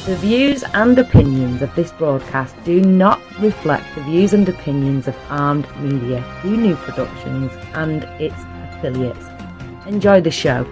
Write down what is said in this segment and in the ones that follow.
The views and opinions of this broadcast do not reflect the views and opinions of Armed Media, New Productions and its affiliates. Enjoy the show.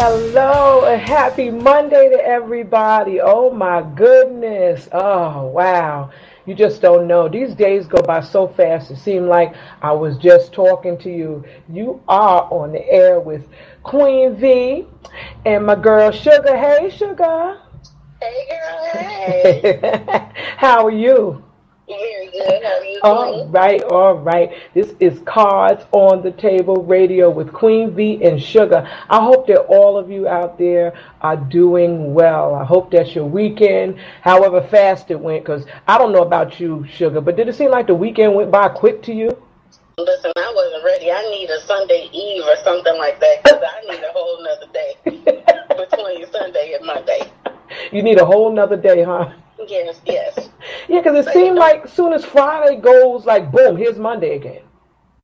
Hello, a happy Monday to everybody. Oh my goodness. Oh wow. You just don't know. These days go by so fast. It seemed like I was just talking to you. You are on the air with Queen V and my girl Sugar. Hey Sugar. Hey girl, hey. How are you? Very good. How are you doing? All right. This is Cards on the Table Radio with Queen V and Sugar. I hope that all of you out there are doing well. I hope that's your weekend, however fast it went, because I don't know about you, Sugar, but did it seem like the weekend went by quick to you? Listen, I wasn't ready. I need a Sunday Eve or something like that, because I need a whole nother day between Sunday and Monday. You need a whole nother day, huh? Yes. Yeah, because it seemed like as soon as Friday goes, like, boom, here's Monday again.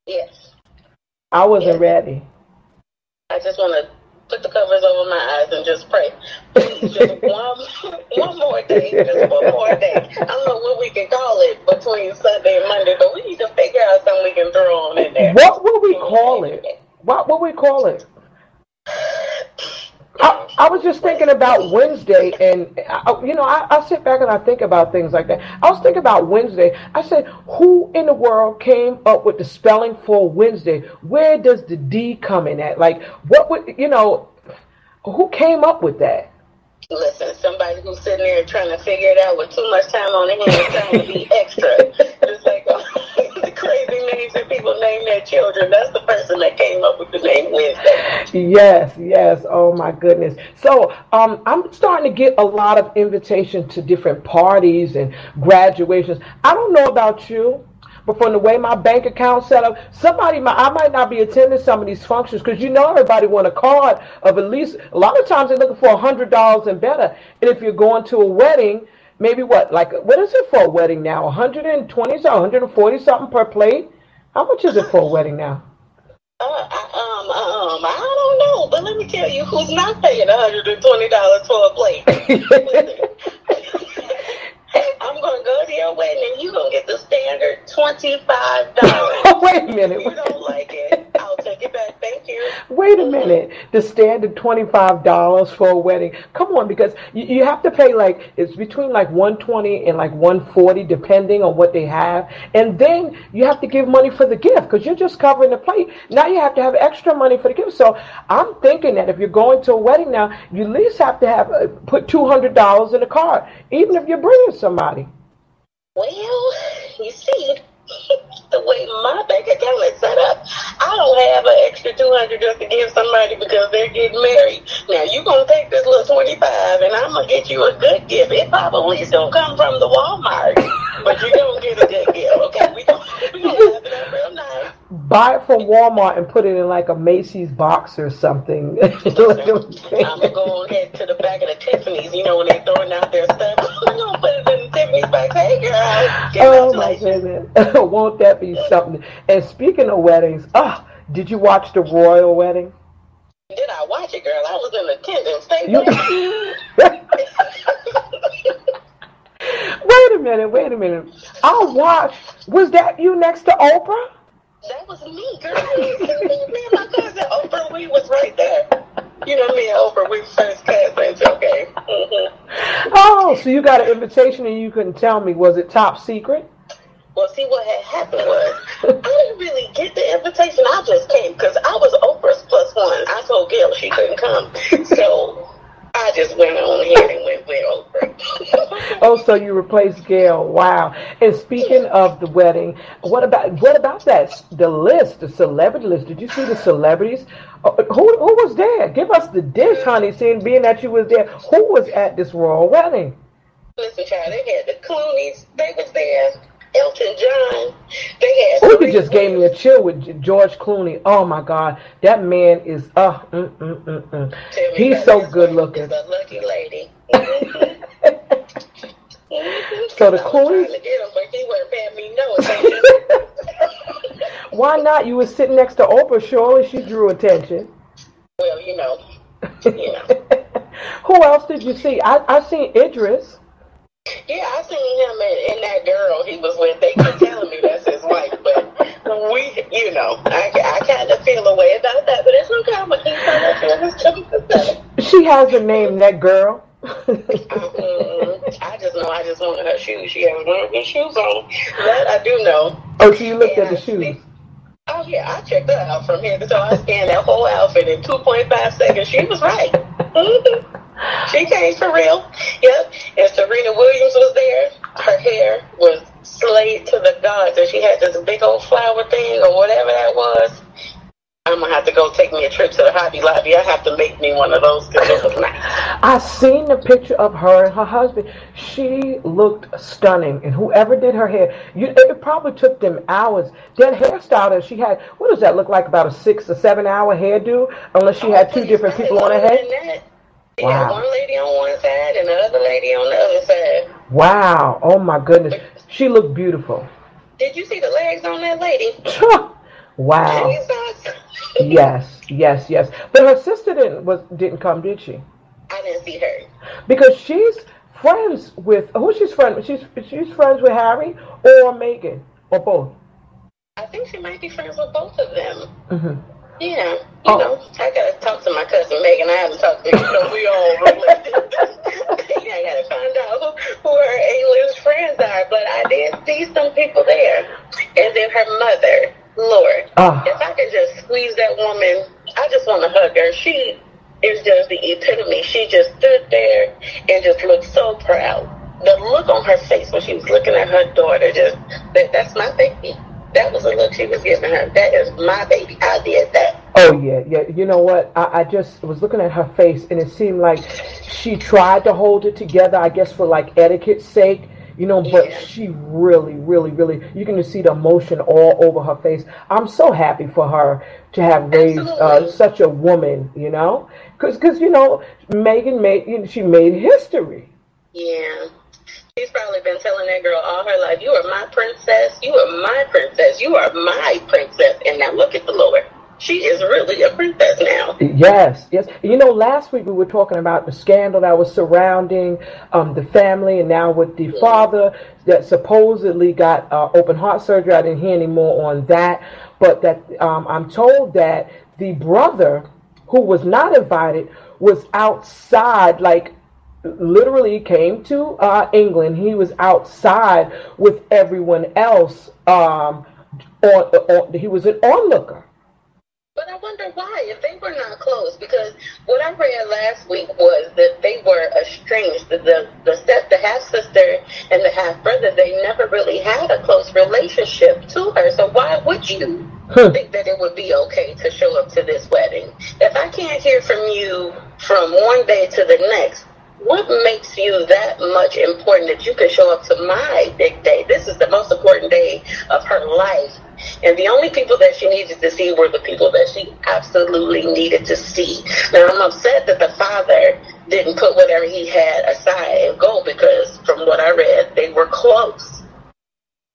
Yes. I wasn't ready. I just want to put the covers over my eyes and just pray. Please, just one more day, just one more day. I don't know what we can call it between Sunday and Monday, but we need to figure out something we can throw on in there. What will we call it? What will we call it? I was just thinking about Wednesday, and I sit back and I think about things like that. I was thinking about Wednesday. I said, who in the world came up with the spelling for Wednesday? Where does the D come in at? Like, what would, who came up with that? Listen, somebody who's sitting there trying to figure it out with too much time on their hands, trying to be extra. Just like the crazy names that people name their children. That's the person that came up with the name Wednesday. Yes. Oh my goodness. So I'm starting to get a lot of invitations to different parties and graduations. I don't know about you, but from the way my bank account set up, I might not be attending some of these functions because everybody want a card of at least, a lot of times they're looking for $100 and better. And if you're going to a wedding, maybe what is it for a wedding now? 120 or 140 something per plate? How much is it for a wedding now? I don't know, but let me tell you who's not paying $120 for a plate. I'm going to go to your wedding and you're going to get the standard $25. Wait a minute. If you don't like it, I'll take it back. Thank you. Wait a minute. The standard $25 for a wedding. Come on, because you have to pay it's between $120 and $140 depending on what they have. And then you have to give money for the gift because you're just covering the plate. Now you have to have extra money for the gift. So I'm thinking that if you're going to a wedding now, you at least have to put $200 in the card, even if you're bringing somebody. Well, you see, the way my bank account is set up, I don't have an extra $200 just to give somebody because they're getting married. Now, you're going to take this little $25 and I'm going to get you a good gift. It probably is going to come from the Walmart, but you're going to get a good gift, okay? We're going to have it up real nice. Buy it from Walmart and put it in a Macy's box or something. I'm going to go ahead to the back of the Tiffany's, when they're throwing out their stuff. I'm going to put it in the Tiffany's box. Hey, girl. Oh, my goodness. Won't that be something? And speaking of weddings, did you watch the royal wedding? Did I watch it, girl? I was in attendance. Wait a minute. I watched. Was that you next to Oprah? That was me, girl. Me and my cousin Oprah, we was right there. Me and Oprah, we first cousins, okay? Mm-hmm. Oh, so you got an invitation and you couldn't tell me. Was it top secret? Well, see, what had happened was, I didn't really get the invitation. I just came because I was Oprah's +1. I told Gail she couldn't come. So I just went on ahead and went with Oprah. Oh, so you replaced Gail. Wow. And speaking of the wedding, what about that? The list, the celebrity list. Did you see the celebrities? Who was there? Give us the dish, honey, being that you was there. Who was at this royal wedding? Listen, child, they had the Clooney's. They was there. Elton John. They had Oh, you Serena just gave me a Williams. chill with George Clooney. Oh my God, that man is Tell me he's about it. so His good wife is looking. a lucky lady. Mm-hmm. So Because the I was trying Clooney's. to get him, but he wasn't paying me no attention. Why not? You were sitting next to Oprah. Surely she drew attention. Well, you know. Who else did you see? I seen Idris. Yeah, I seen him and that girl he was with. They keep telling me that's his wife, but I kind of feel a way about that. But it's okay. I'm gonna keep telling her. She has a name, that girl. I just know I just wanted her shoes. She has one of her shoes on. That I do know. Oh, so you looked And at the shoes. Oh yeah, I checked her out from here to toe. I scanned that whole outfit in 2.5 seconds. She was right. She came for real. Yep. And Serena Williams was there. Her hair was slayed to the gods, and she had this big old flower thing or whatever that was. I'm gonna have to go take me a trip to the Hobby Lobby. I have to make me one of those because it was nice. I seen the picture of her and her husband. She looked stunning, and whoever did her hair, it probably took them hours. That hairstyle that she had, what does that look like? About a 6 or 7 hour hairdo, unless she had two different people on her head. Yeah, one lady on one side and the other lady on the other side. Wow! Oh my goodness, she looked beautiful. Did you see the legs on that lady? Wow. Yes. But her sister didn't come, did she? I didn't see her. Because she's friends with who? She's friends. She's friends with Harry or Meghan or both. I think she might be friends with both of them. Mm-hmm. Yeah, I gotta talk to my cousin Megan. I haven't talked to her. We all related. I gotta find out who her English friends are. But I did see some people there, and then her mother. Lord, if I could just squeeze that woman, I just want to hug her. She is just the epitome. She just stood there and just looked so proud. The look on her face when she was looking at her daughter, that's my baby. That was the look she was giving her. That is my baby. I did that. Oh, yeah. You know what? I just was looking at her face, and it seemed like she tried to hold it together, I guess, for like etiquette's sake. But she really, you can just see the emotion all over her face. I'm so happy for her to have raised such a woman, because Meghan made history. Yeah. She's probably been telling that girl all her life, you are my princess, you are my princess, you are my princess. And now look at the Lord. She is really a princess now. Yes. Last week we were talking about the scandal that was surrounding the family, and now with the father that supposedly got open heart surgery. I didn't hear any more on that, but that I'm told that the brother, who was not invited, was outside, like literally came to England. He was outside with everyone else. He was an onlooker. But I wonder why, if they were not close, because what I read last week was that they were estranged. The half-sister and the half-brother, they never really had a close relationship to her. So why would you think that it would be okay to show up to this wedding? If I can't hear from you from one day to the next, what makes you that much important that you can show up to my big day? This is the most important day of her life. And the only people that she needed to see were the people that she absolutely needed to see. Now, I'm upset that the father didn't put whatever he had aside and go, because from what I read, they were close.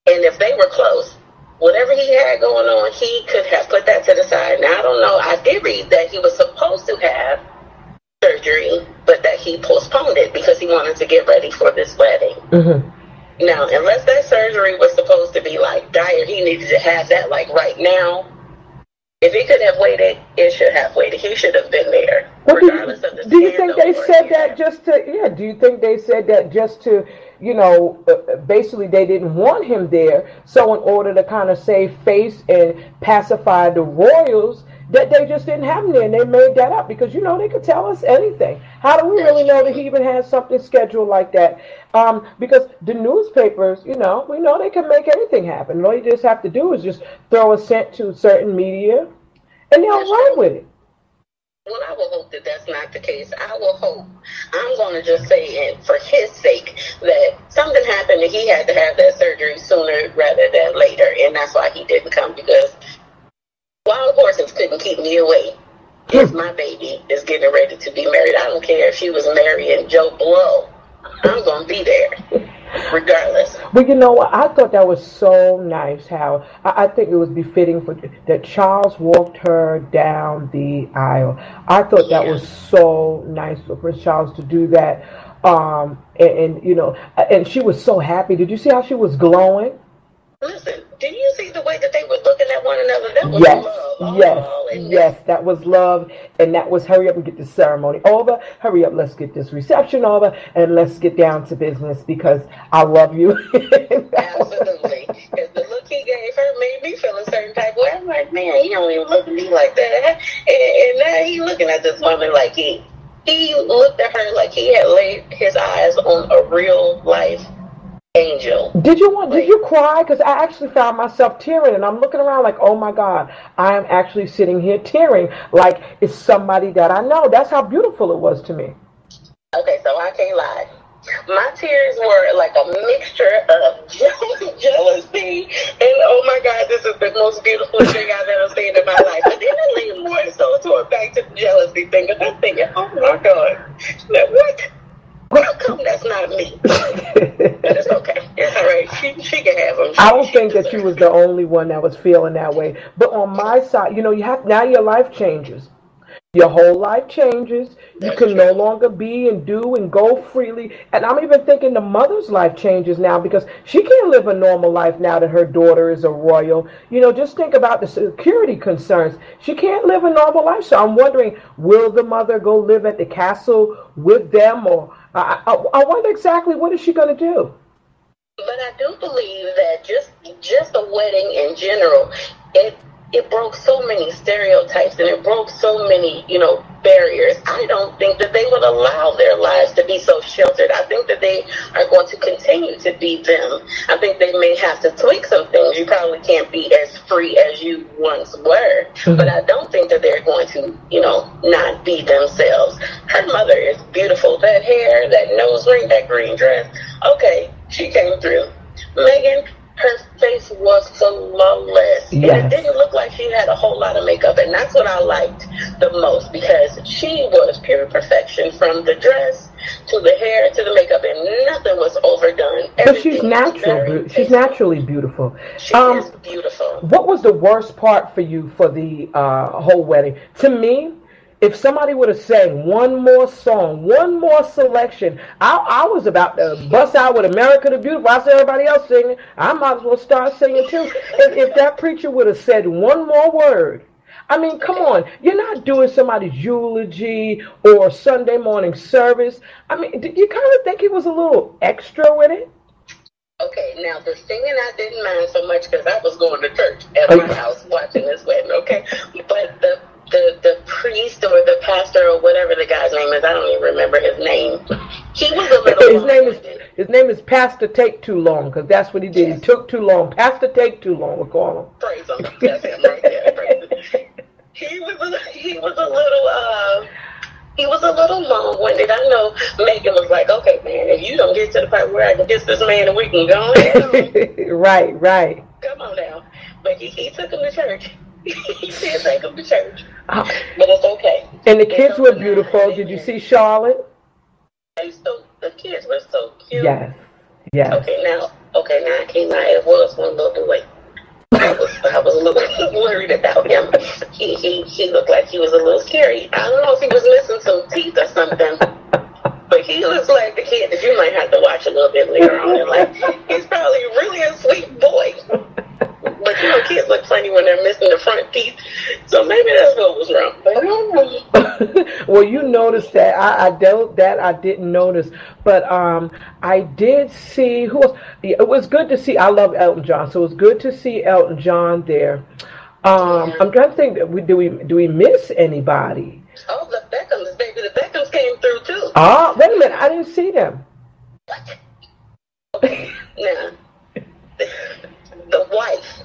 And if they were close, whatever he had going on, he could have put that to the side. Now, I don't know. I did read that he was supposed to have surgery, but that he postponed it because he wanted to get ready for this wedding. Mm-hmm. Now, unless that surgery was supposed to be like dire, he needed to have that like right now. If he could have waited, it should have waited. He should have been there, regardless of the. Do you think they said that just to? Yeah. Do you think they said that just to? Basically they didn't want him there, so in order to kind of save face and pacify the royals, that they just didn't have him there, and they made that up because they could tell us anything. How do we really know that he even has something scheduled like that? Because the newspapers, we know they can make anything happen. All you just have to do is just throw a scent to certain media, and they'll run with it. Well, I will hope that that's not the case. I will hope. I'm going to just say, and for his sake, that something happened and he had to have that surgery sooner rather than later, and that's why he didn't come, because wild horses couldn't keep me away. If my baby is getting ready to be married, I don't care if she was marrying Joe Blow. I'm going to be there, regardless. But you know what? I thought that was so nice how I think it was befitting for that Charles walked her down the aisle. I thought that was so nice for Prince Charles to do that. And you know, and she was so happy. Did you see how she was glowing? Listen, did you see the way that they were looking at one another? That was love. Yes, that was love, and that was hurry up and get the ceremony over. Hurry up, let's get this reception over, and let's get down to business because I love you. Absolutely. Because the look he gave her made me feel a certain type of way. I'm like, man, he don't even look at me like that. And now he looking at this woman like he looked at her like he had laid his eyes on a real life angel. Did you cry? Because I actually found myself tearing, and I'm looking around like, oh my God, I am actually sitting here tearing like it's somebody that I know. That's how beautiful it was to me. Okay, so I can't lie. My tears were like a mixture of jealousy and oh my God, this is the most beautiful thing I've ever seen in my life. But then I lean more so toward back to the jealousy thing, because I'm thinking, oh my God, now what? How come that's not me? But it's okay. It's all right. She can have them. I don't think that you was the only one that was feeling that way. But on my side, you know, now your life changes. Your whole life changes. You can no longer be and do and go freely. And I'm even thinking the mother's life changes now because she can't live a normal life now that her daughter is a royal. You know, just think about the security concerns. She can't live a normal life. So I'm wondering, will the mother go live at the castle with them? Or I wonder exactly what is she going to do? But I do believe that just a wedding in general, it broke so many stereotypes and it broke so many, you know, barriers. I don't think that they would allow their lives to be so sheltered. I think that they are going to continue to be them. I think they may have to tweak some things. You probably can't be as free as you once were, but I don't think that they're going to, you know, not be themselves. Her mother is beautiful. That hair, that nose ring, that green dress. Okay, she came through. Meghan, her face was flawless. Yes. And it didn't look like she had a whole lot of makeup. And that's what I liked the most, because she was pure perfection, from the dress to the hair to the makeup, and nothing was overdone. But she's natural. She's naturally beautiful. She is beautiful. What was the worst part for you for the whole wedding? To me, if somebody would have sang one more song, one more selection, I was about to bust out with America the Beautiful. I saw everybody else singing. I might as well start singing too. If that preacher would have said one more word, I mean, come on. You're not doing somebody's eulogy or Sunday morning service. I mean, did you kind of think he was a little extra with it? Okay, now the singing I didn't mind so much because I was going to church at my house watching this wedding, okay? But the priest or the pastor or whatever the guy's name is, I don't even remember his name. He was a little his name is Pastor Take Too Long, because that's what he did. Yes. He took too long. Pastor Take Too Long, we'll call him. Praise him. That's him right there. Praise him. He was a little long-winded. I know Megan was like, okay, man, if you don't get to the part where I can kiss this man and we can go ahead. Right. Come on now. But he took him to church. He did take him to church. But it's okay. And the kids were beautiful. Did you see Charlotte? The kids were so cute. Yes. Okay, now I can't lie. It was one little boy. I was a little worried about him. He looked like he was a little scary. I don't know if he was missing some teeth or something. But he looks like the kid that you might have to watch a little bit later on in life. He's probably really a sweet boy. But you know, kids look funny when they're missing the front teeth. So maybe that's what was wrong. But I don't know. Well, you noticed that. I didn't notice. But I did see who else. It was good to see. I love Elton John, so it was good to see Elton John there. I'm trying to think. Do we miss anybody? Oh, the Beckhams, baby. The Beckhams came through too. Oh, wait a minute. I didn't see them. What? Okay. Now, the wife,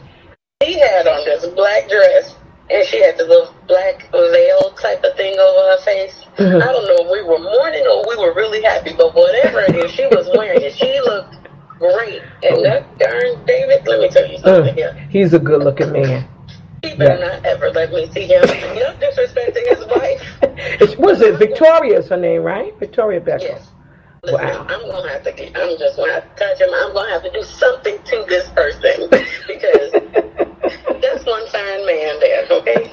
she had on this black dress, and she had the little black veil towel type of thing over her face. Mhm. I don't know if we were mourning or we were really happy, but whatever it is, she was wearing it. She looked great. And that darn David, let me tell you something here. He's a good looking man. He better not ever let me see him. No disrespect to his wife. Was it Victoria's her name, right? Victoria Beckham. Yes. Listen, Wow. I'm just gonna have to touch him. I'm gonna have to do something to this person because that's one fine man there, okay?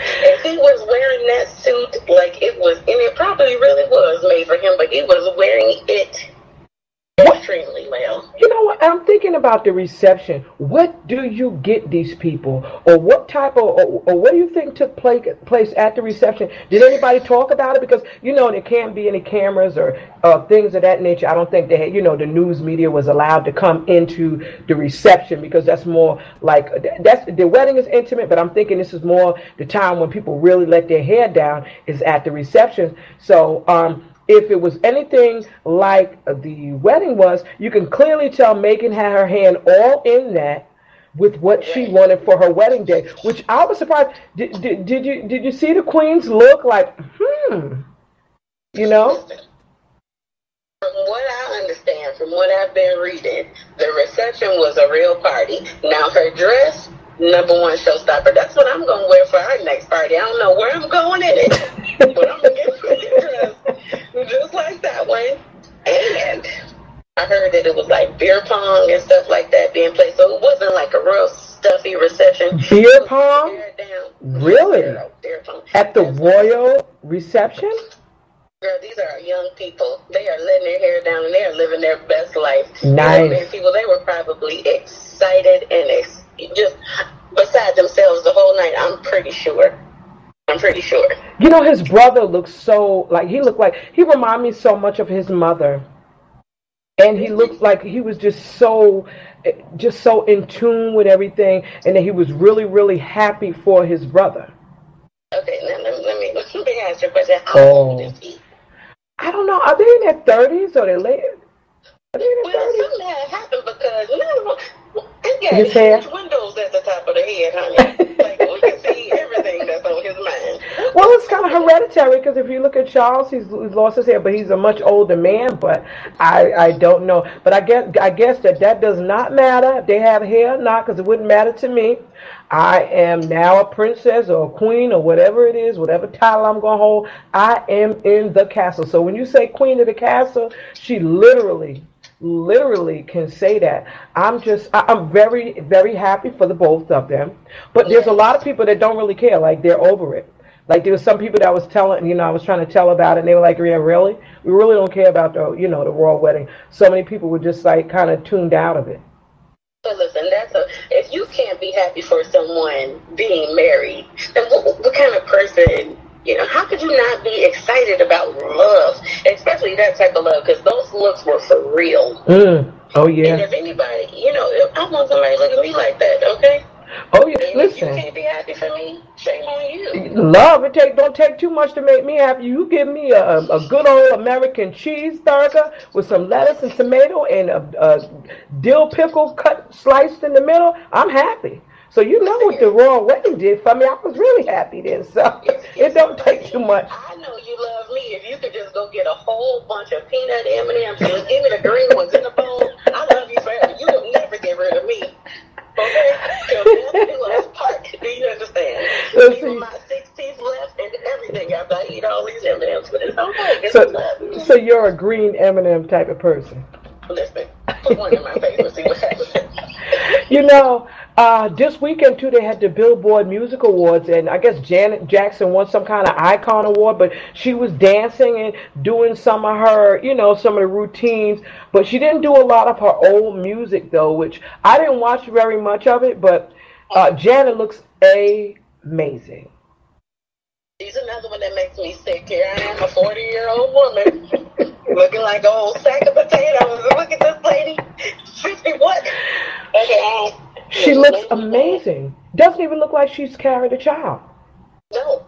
If he was wearing that suit like it was, and it probably really was made for him, but he was wearing it extremely well. You know what? I'm thinking about the reception. What do you get these people, or what type of, or what do you think took place at the reception? Did anybody talk about it? Because there can't be any cameras or things of that nature. I don't think they had, the news media was allowed to come into the reception because that's more like the wedding is intimate. But I'm thinking this is more the time when people really let their hair down is at the reception. So if it was anything like the wedding was, you can clearly tell Megan had her hand all in that with what she wanted for her wedding day, which I was surprised. Did you see the Queen's look like, From what I understand, from what I've been reading, the reception was a real party. Now her dress, number one showstopper. That's what I'm going to wear for our next party. I don't know where I'm going in it, but I'm going to get pretty dressed just like that one. And I heard that it was like beer pong and stuff like that being played. So it wasn't like a real stuffy reception. Beer pong? Really? Beer pong. At the royal reception? Girl, these are young people. They are letting their hair down and they are living their best life. Nice. People, they were probably excited and just beside themselves the whole night. I'm pretty sure. His brother looks so, he reminded me so much of his mother. And he looks like he was just so in tune with everything. And that he was really, really happy for his brother. Okay, now let me ask you a question. How old is he? I don't know. Are they in their 30s or they're late? Are they in their 30s? Something had happened because his hair? Windows at the top of the head, honey. Like we can see everything that's on his mind. Well, it's kind of hereditary because if you look at Charles, he's lost his hair, but he's a much older man. But I don't know. But I guess that does not matter if they have hair or not, because it wouldn't matter to me. I am now a princess or a queen or whatever it is, whatever title I'm going to hold. I am in the castle. So when you say queen of the castle, she literally can say that. I'm very, very happy for the both of them. But there's a lot of people that don't really care. Like, they're over it. Like, there was some people that I was I was trying to tell about it, and they were like, yeah, really? We really don't care about the royal wedding. So many people were just like kind of tuned out of it. But listen, if you can't be happy for someone being married, then what kind of person, how could you not be excited about love, especially that type of love, because those looks were for real. Oh, yeah. And if anybody, if I want somebody to look at me like that, okay? Oh, yeah. And listen. If you can't be happy for me, shame on you. Love, don't take too much to make me happy. You give me a good old American cheeseburger with some lettuce and tomato and a dill pickle sliced in the middle, I'm happy. So what the royal wedding did for me. I was really happy then. So it don't take too much. I know you love me. If you could just go get a whole bunch of peanut M&Ms and just give me the green ones in a bowl, I love you forever. You will never get rid of me. Okay? So death do us part. Do you understand? Even my 6 teeth left and everything after I eat all these M&Ms. But it's okay. So you're a green M&M type of person. Listen, put one in my face and see what happens. This weekend, too, they had the Billboard Music Awards, and I guess Janet Jackson won some kind of icon award, but she was dancing and doing some of her, some of the routines, but she didn't do a lot of her old music, though, which I didn't watch very much of it, but Janet looks amazing. She's another one that makes me sick. Here I am, a 40-year-old woman, looking like an old sack of potatoes. Look at this lady. 50 what? Okay, she looks amazing. Doesn't even look like she's carried a child. No.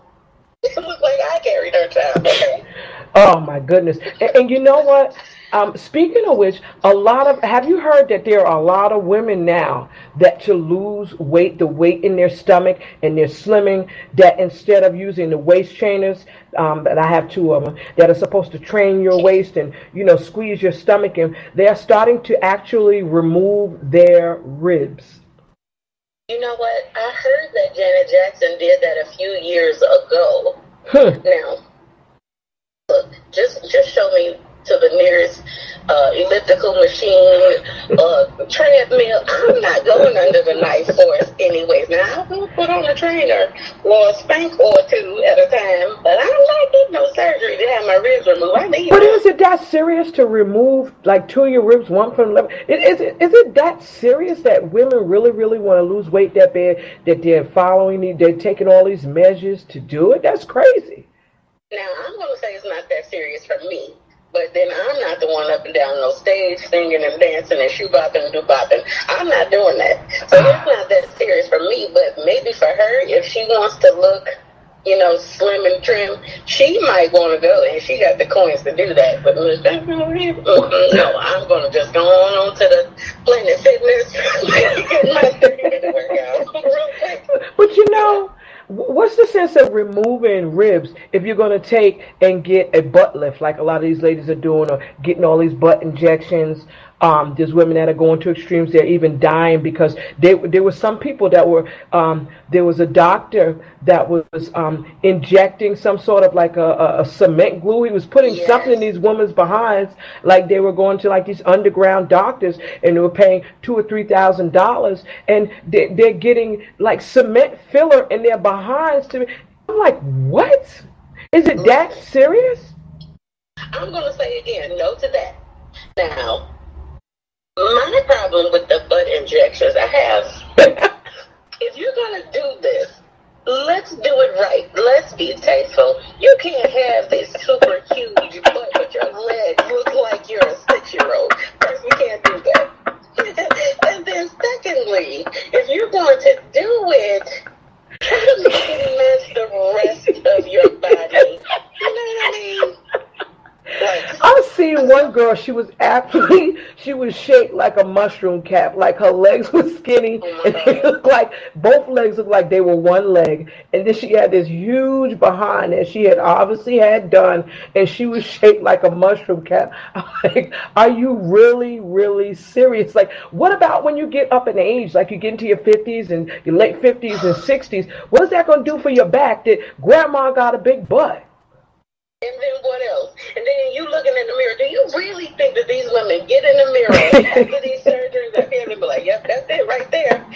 It looks like I carried her child. Okay. Oh, my goodness. And you know what? Speaking of which, have you heard that there are a lot of women now that to lose weight, the weight in their stomach and they're slimming, that instead of using the waist trainers, that I have two of them, that are supposed to train your waist and, squeeze your stomach, and they're starting to actually remove their ribs. You know what? I heard that Janet Jackson did that a few years ago. Now, look, just show me to the nearest elliptical machine, treadmill. I'm not going under the knife force anyways. Now, I will put on a trainer or a spank or two at a time, but I'm not getting no surgery to have my ribs removed. I need But is it that serious to remove, like, two of your ribs, one from the left? Is it that serious that women really, really want to lose weight that bad, that they're taking all these measures to do it? That's crazy. Now, I'm going to say it's not that serious for me. But then I'm not the one up and down no stage singing and dancing and shoe-bopping and do-bopping. I'm not doing that. So it's not that serious for me, but maybe for her, if she wants to look, slim and trim, she might want to go, and she got the coins to do that. But no, I'm going to just go on to the Planet Fitness and get my workout real quick. But what's the sense of removing ribs if you're going to take and get a butt lift like a lot of these ladies are doing, or getting all these butt injections? There's women that are going to extremes. They're even dying because there were some people that were, there was a doctor that was injecting some sort of like a cement glue. He was putting something in these women's behinds, like they were going to like these underground doctors, and they were paying $2,000 or $3,000, and they're getting like cement filler in their behinds. I'm like, what? Is it that serious? I'm going to say again, no to that. Now, my problem with the butt injections, if you're going to do this, let's do it right. Let's be tasteful. You can't have this super huge butt, but your legs look like you're a 6-year-old. First, we can't do that. And then secondly, if you're going to do it, try to make it match the rest of your body. You know what I mean? I've seen one girl, she was shaped like a mushroom cap, like her legs were skinny, and they looked like, both legs looked like they were one leg, and then she had this huge behind that she had obviously had done, and she was shaped like a mushroom cap. I'm like, are you really, really serious? Like, what about when you get up in age, like you get into your 50s and your late 50s and 60s, what is that going to do for your back that grandma got a big butt? And then what else? And then you looking in the mirror. Do you really think that these women get in the mirror after these surgeries and be like, yep, that's it right there?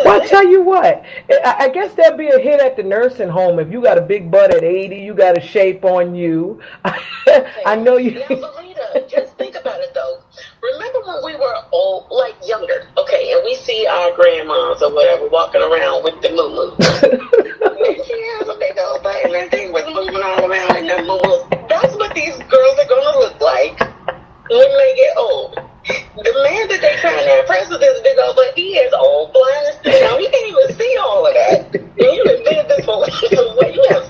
Well, I'll tell you what. I guess that'd be a hit at the nursing home. If you got a big butt at 80, you got a shape on you. I know you. Now, Lolita, just think about it, though. Remember when we were old, like younger, okay, and we see our grandmas or whatever walking around with the moo-moo. And she has a big old butt and that thing was moving all around in the moo-moo. That's what these girls are going to look like when they get old. The man that they're trying to impress with this big old butt, he is old, blind as still. Now, he can't even see all of that. And you have been this for you have.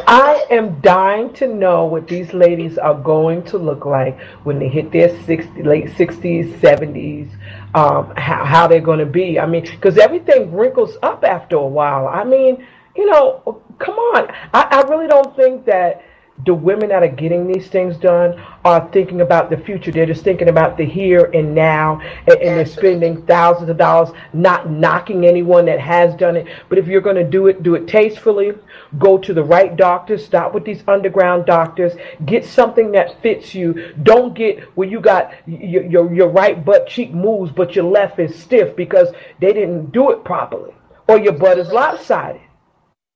I am dying to know what these ladies are going to look like when they hit their late 60s, 70s, how they're going to be. I mean, because everything wrinkles up after a while. I mean, come on. I really don't think that the women that are getting these things done are thinking about the future. They're just thinking about the here and now, and they're spending thousands of dollars, not knocking anyone that has done it. But if you're going to do it tastefully. Go to the right doctors. Stop with these underground doctors. Get something that fits you. Don't get where you got your right butt cheek moves, but your left is stiff because they didn't do it properly, or your butt is lopsided.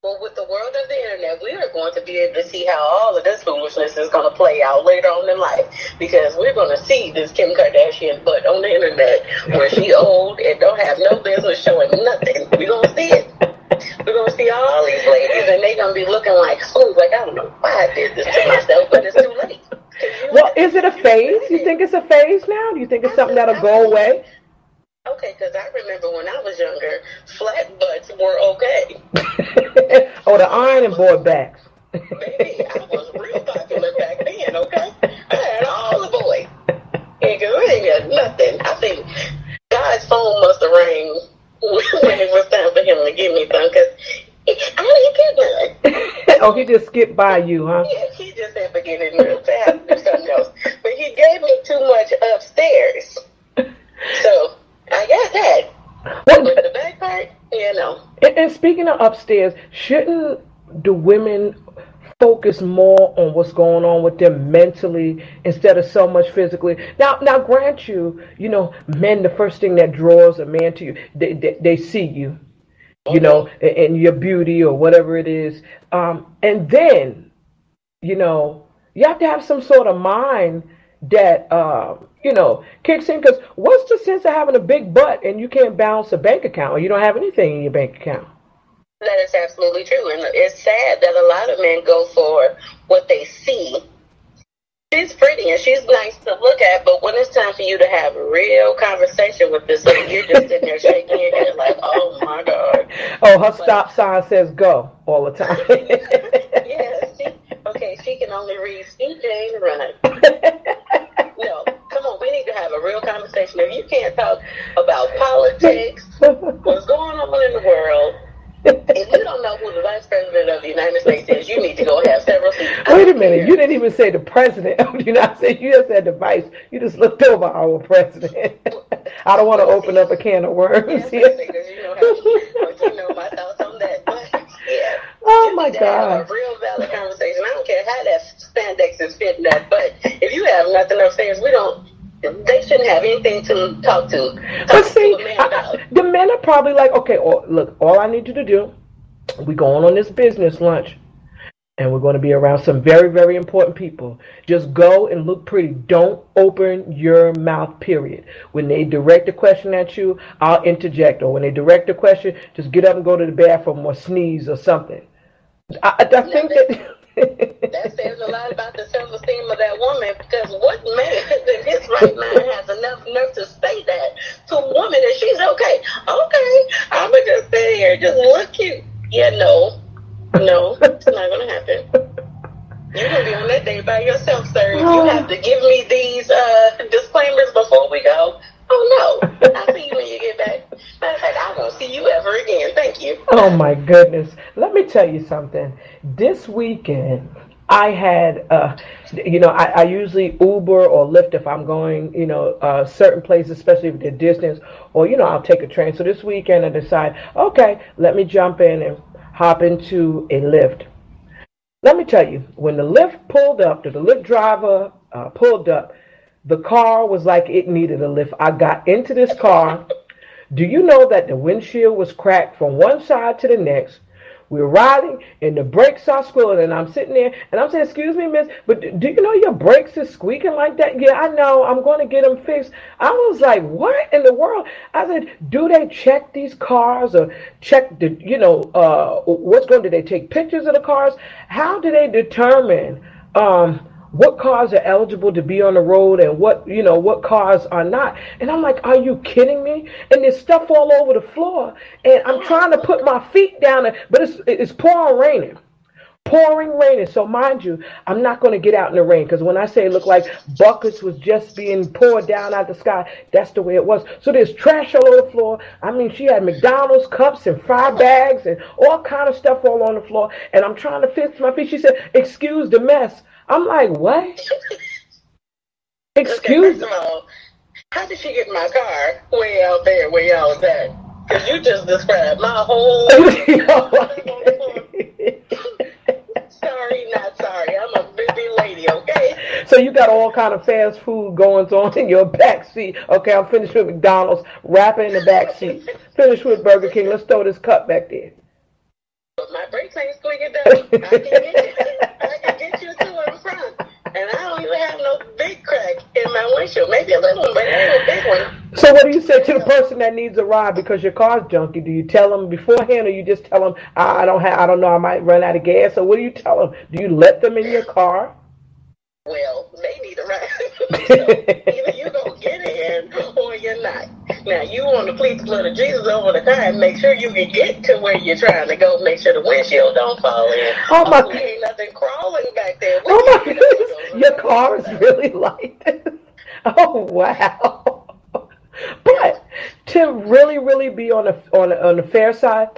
Well, with the world of the internet, we are going to be able to see how all of this foolishness is going to play out later on in life, because we're going to see this Kim Kardashian butt on the internet where she old and don't have no business showing nothing. We're going to see it. We're going to see all these ladies, and they're going to be looking like fools. Like, I don't know why I did this to myself, but it's too late. Well, is it a phase? You think it's a phase now? Do you think it's something that'll go away? Okay, because I remember when I was younger, flat butts were okay. Oh, the ironing board backs. Baby, I was real popular back then, okay? I to give me some because I didn't get none. Oh, he just skipped by you, huh? Yeah, he just said forget it and I have to do something else. But he gave me too much upstairs. So I got that. But the back part, And speaking of upstairs, shouldn't the women focus more on what's going on with them mentally instead of so much physically? Now, grant you, men, the first thing that draws a man to you, they see you, and your beauty or whatever it is. And then, you have to have some sort of mind that, kicks in. Because what's the sense of having a big butt and you can't balance a bank account or you don't have anything in your bank account? That is absolutely true. And it's sad that a lot of men go for what they see. She's pretty and she's nice to look at, but when it's time for you to have a real conversation with this lady, you're just sitting there shaking your head like, oh my God. Oh, her stop sign says go all the time. Yeah, she can only read Steve Jane and run. No, come on, we need to have a real conversation. If you can't talk about politics, what's going on in the world, if you don't know who the vice president of the United States is, you need to go have several seats. Wait a minute, you didn't even say the president of the United States. You just said the vice. You just looked over our president. I don't want to open up a can of worms here. Because you know my thoughts on that. But yeah. Oh my God. Have a real valid conversation. I don't care how that spandex is fitting that, but if you have nothing upstairs, they shouldn't have anything to talk to. But see, the men are probably like, okay, look, all I need you to do, we're going on this business lunch, and we're going to be around some very, very important people. Just go and look pretty. Don't open your mouth, period. When they direct a question at you, I'll interject. Or when they direct a question, just get up and go to the bathroom or sneeze or something. I think that says a lot about the self-esteem of that woman, because what man in his right mind has enough nerve to say that to a woman that she's okay, I'm going to just sit here, just look cute. Yeah, no, it's not going to happen. You're going to be on that date by yourself, sir. If you have to give me these disclaimers before we go, oh no, I'll see you when you get back. Matter of fact, I won't see you ever again. Thank you. Oh my goodness. Let me tell you something. This weekend, I had, I usually Uber or Lyft if I'm going, certain places, especially if they're distance, or, I'll take a train. So this weekend I decide, okay, let me jump in and hop into a Lyft. Let me tell you, when the Lyft pulled up, the Lyft driver pulled up, the car was like it needed a lift. I got into this car. Do you know that the windshield was cracked from one side to the next? We're riding and the brakes are squealing, and I'm sitting there and I'm saying, excuse me, miss, but do you know your brakes is squeaking like that? Yeah, I know. I'm going to get them fixed. I was like, what in the world? I said, do they check these cars or check the, do they take pictures of the cars? How do they determine, what cars are eligible to be on the road and what cars are not? And I'm like, are you kidding me? And there's stuff all over the floor. And I'm trying to put my feet down there, but it's pouring raining. So mind you, I'm not going to get out in the rain, because when I say it looked like buckets was just being poured down out the sky, that's the way it was. So there's trash all over the floor. I mean, she had McDonald's cups and fry bags and all kind of stuff all on the floor. And I'm trying to fix my feet. She said, excuse the mess. I'm like, what? Excuse me. First of all, how did she get in my car way out there where y'all was at? Because you just described my whole... Sorry, not sorry. I'm a busy lady, okay? So you got all kind of fast food going on in your back seat. Okay, I'm finished with McDonald's, wrapping in the back seat. Finished with Burger King. Let's throw this cup back there. But my brakes ain't squeaking down. I can get you to it in front. And I don't even have no big crack in my windshield. Maybe a little one, but ain't no big one. So what do you say to the person that needs a ride because your car's junky? Do you tell them beforehand, or you just tell them, I don't know, I might run out of gas? Or what do you tell them? Do you let them in your car? Well, they need a ride. So either you're going to get in or you're not. Now, you want to plead the blood of Jesus over the car and make sure you can get to where you're trying to go. Make sure the windshield don't fall in. Oh, my God. Ain't nothing crawling back there. Oh, my goodness. Your car is really like this. Oh, wow. But To really, really be on the fair side,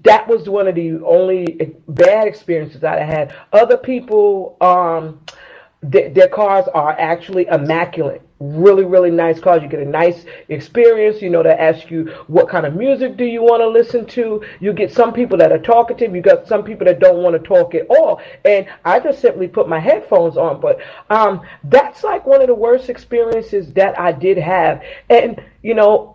that was one of the only bad experiences that I had. Other people, their cars are actually immaculate. Really, really nice cars. You get a nice experience. You know, they ask you what kind of music do you want to listen to. You get some people that are talkative. You got some people that don't want to talk at all. And I just simply put my headphones on. But that's like one of the worst experiences that I did have. And, you know,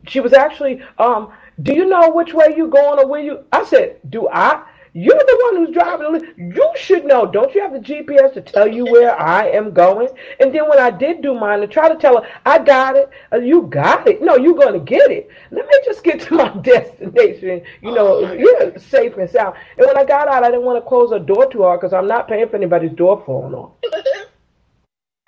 she was actually, do you know which way you going or where you? I said, do I? You're the one who's driving. You should know. Don't you have the GPS to tell you where I am going? And then when I did do mine, to try to tell her, I got it. You got it. No, you're going to get it. Let me just get to my destination, you know, yeah, safe and sound. And when I got out, I didn't want to close the door too hard because I'm not paying for anybody's door falling off.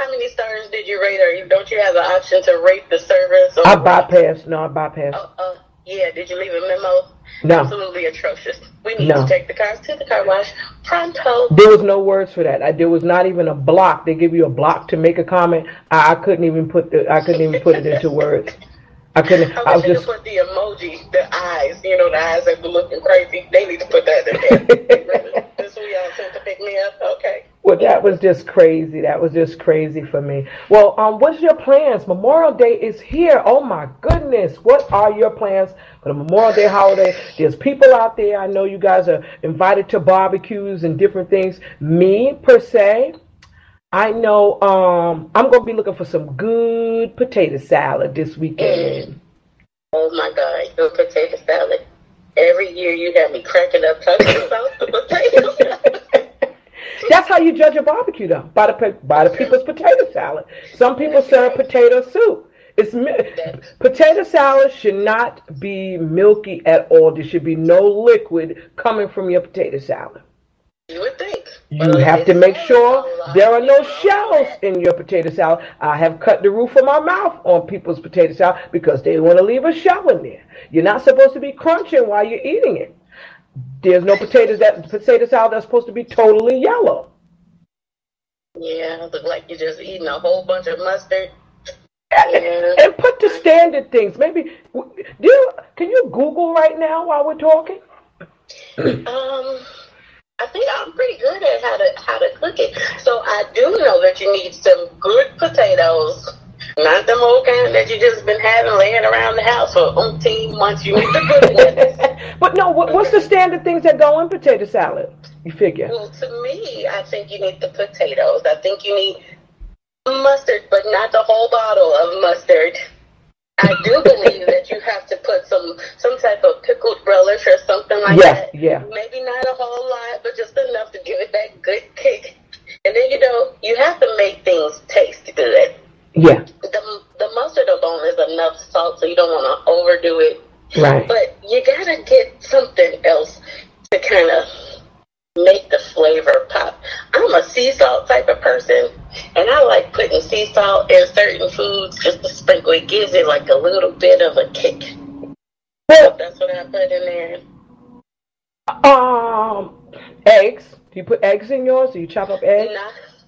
How many stars did you rate her? Don't you have the option to rate the service? I bypassed. No, I bypassed. Yeah, did you leave a memo? No. Absolutely atrocious. We need to take the cars to the car wash pronto. There was no words for that. There was not even a block. They give you a block to make a comment. I couldn't even put it into words. I couldn't. I was just put the emoji, the eyes. You know, the eyes that were looking crazy. They need to put that in there. Really? This we all sent to pick me up. Okay. Well, that was just crazy. That was just crazy for me. Well, what's your plans? Memorial Day is here. Oh my goodness. What are your plans for the Memorial Day holiday? There's people out there. I know you guys are invited to barbecues and different things. Me, per se, I know I'm going to be looking for some good potato salad this weekend. Oh my God, your potato salad. Every year you have me cracking up talking about the potato salad. That's how you judge a barbecue, though, by the people's potato salad. Some people serve potato soup. Potato salad should not be milky at all. There should be no liquid coming from your potato salad. You would think. You have to make sure there are no shells in your potato salad. I have cut the roof of my mouth on people's potato salad because they want to leave a shell in there. You're not supposed to be crunching while you're eating it. There's no potato salad that's supposed to be totally yellow. Yeah, look like you're just eating a whole bunch of mustard. And put the standard things. Maybe can you Google right now while we're talking? I think I'm pretty good at how to cook it. So I do know that you need some good potatoes. Not them old kind that you just been having laying around the house for umpteen months. You need the good ones. But no, what's the standard things that go in potato salad? You figure? Well, to me, I think you need the potatoes. I think you need mustard, but not the whole bottle of mustard. I do believe that you have to put some type of pickled relish or something like that. Yeah. Maybe not a whole lot, but just enough to give it that good kick. And then, you have to make things taste good. Yeah. The mustard alone is enough salt, so you don't want to overdo it. Right. But you got to get something else to kind of make the flavor pop. I'm a sea salt type of person, and I like putting sea salt in certain foods just to sprinkle. It gives it like a little bit of a kick. So that's what I put in there. Eggs. Do you put eggs in yours? Do you chop up eggs?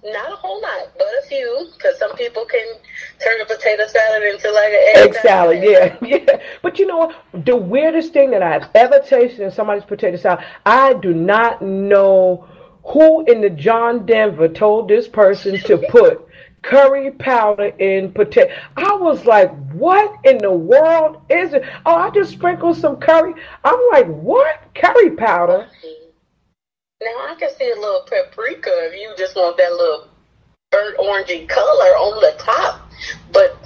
Not a whole lot, but a few, because some people can turn a potato salad into like an egg salad. Yeah. But you know what? The weirdest thing that I've ever tasted in somebody's potato salad, I do not know who in the John Denver told this person to put curry powder in potato. I was like, what in the world is it? Oh, I just sprinkled some curry. I'm like, what? Curry powder? Now, I can see a little paprika if you just want that little burnt orangey color on the top. But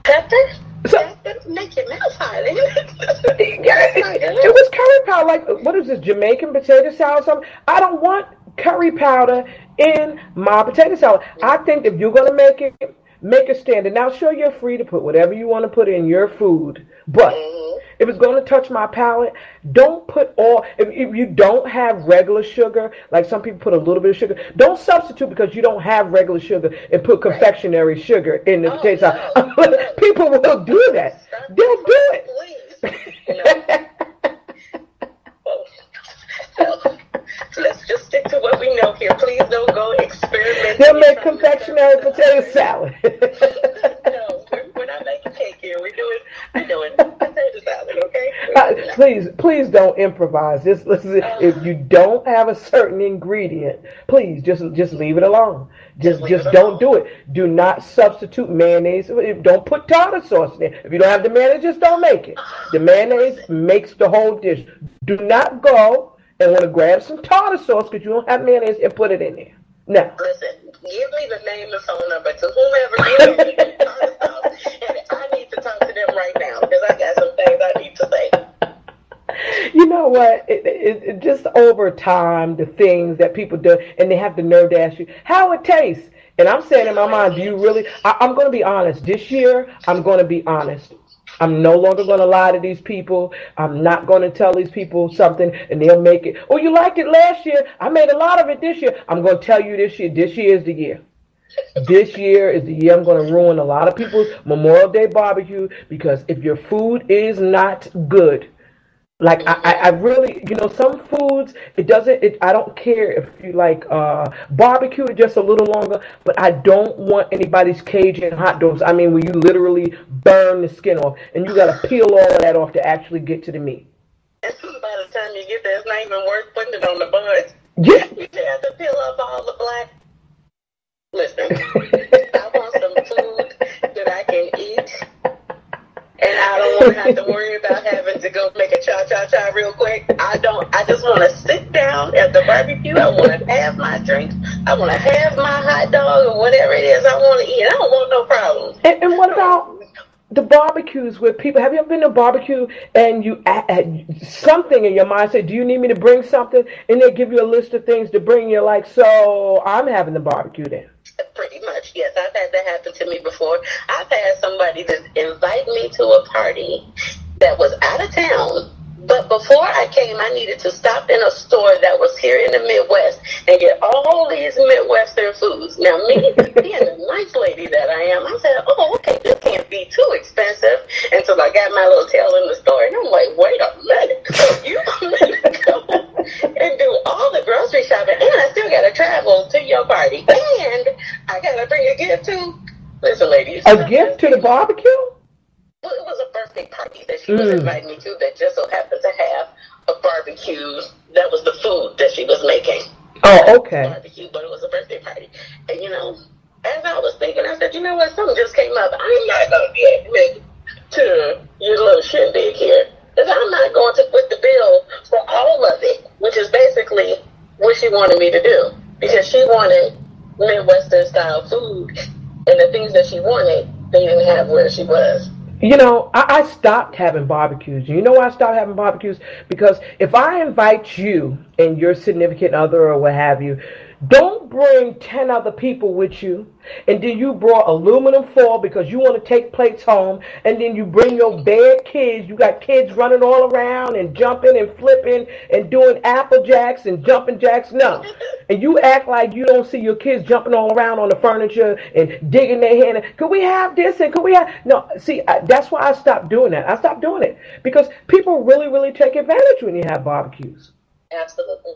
pepper? That make your mouth hot, isn't it? It was curry powder. Like, what is this, Jamaican potato salad or something? I don't want curry powder in my potato salad. I think if you're going to make a standard. Now, sure, you're free to put whatever you want to put in your food. But if it's going to touch my palate, don't put if you don't have regular sugar, like some people put a little bit of sugar, don't substitute because you don't have regular sugar and put confectionery sugar in the potato salad. No. People will do that. They'll do it. Let's just stick to what we know here. Please don't go experiment. They'll make confectionery potato salad. No, we're not making cake here. We're doing please don't improvise. Just listen. If you don't have a certain ingredient, please just leave it alone. Just don't do it. Do not substitute mayonnaise. Don't put tartar sauce in there. If you don't have the mayonnaise, just don't make it. The mayonnaise makes the whole dish. Do not go and want to grab some tartar sauce because you don't have mayonnaise and put it in there. Now, listen, give me the name and phone number to whomever gives me the tartar sauce, and I need to talk to them right now because I got some things I need to say. You know what? It just over time, the things that people do, and they have the nerve to ask you how it tastes. And I'm saying in my mind, do you really? I'm going to be honest. This year, I'm going to be honest. I'm no longer going to lie to these people. I'm not going to tell these people something and they'll make it. Oh, you liked it last year. I made a lot of it this year. I'm going to tell you this year. This year is the year. This year is the year I'm going to ruin a lot of people's Memorial Day barbecue because if your food is not good, like I really, some foods, I don't care if you like barbecue it just a little longer, but I don't want anybody's Cajun hot dogs. I mean, where you literally burn the skin off and you got to peel all of that off to actually get to the meat. And by the time you get there, it's not even worth putting it on the buns. Yeah. You have to peel up all the black. Listen, I want some food that I can eat. And I don't want to have to worry about having to go make a cha-cha-cha real quick. I just want to sit down at the barbecue. I want to have my drink. I want to have my hot dog or whatever it is I want to eat. I don't want no problems. And what about the barbecues with people? Have you ever been to a barbecue and you something in your mind say, do you need me to bring something? And they give you a list of things to bring. You're like, so I'm having the barbecue then. Pretty much, yes. I've had that happen to me before. I've had somebody that invite me to a party that was out of town, but before I came, I needed to stop in a store that was here in the Midwest and get all these Midwestern foods. Now, me, being the nice lady that I am, I said, oh, okay, this can't be too expensive until I got my little tail in the store. And I'm like, wait a minute. You want me to go and do all the grocery shopping, and I still got to travel to your party, and I got to bring a gift too? Listen, ladies. A gift to the barbecue? Well, it was a birthday party that she was inviting me to that just so happened to have a barbecue. That was the food that she was making. Oh, okay. Barbecue, but it was a birthday party. And, as I was thinking, I said, you know what, something just came up. I'm not going to be admitted to your little shindig here. Because I'm not going to put the bill for all of it, which is basically what she wanted me to do. Because she wanted Midwestern style food, and the things that she wanted, they didn't have where she was. I stopped having barbecues. You know why I stopped having barbecues? Because if I invite you and your significant other or what have you, don't bring 10 other people with you, and then you brought aluminum foil because you want to take plates home, and then you bring your bad kids. You got kids running all around and jumping and flipping and doing apple jacks and jumping jacks. No. And you act like you don't see your kids jumping all around on the furniture and digging their hand. Could we have this? And could we have... No, see, that's why I stopped doing that. I stopped doing it because people really, really take advantage when you have barbecues. Absolutely.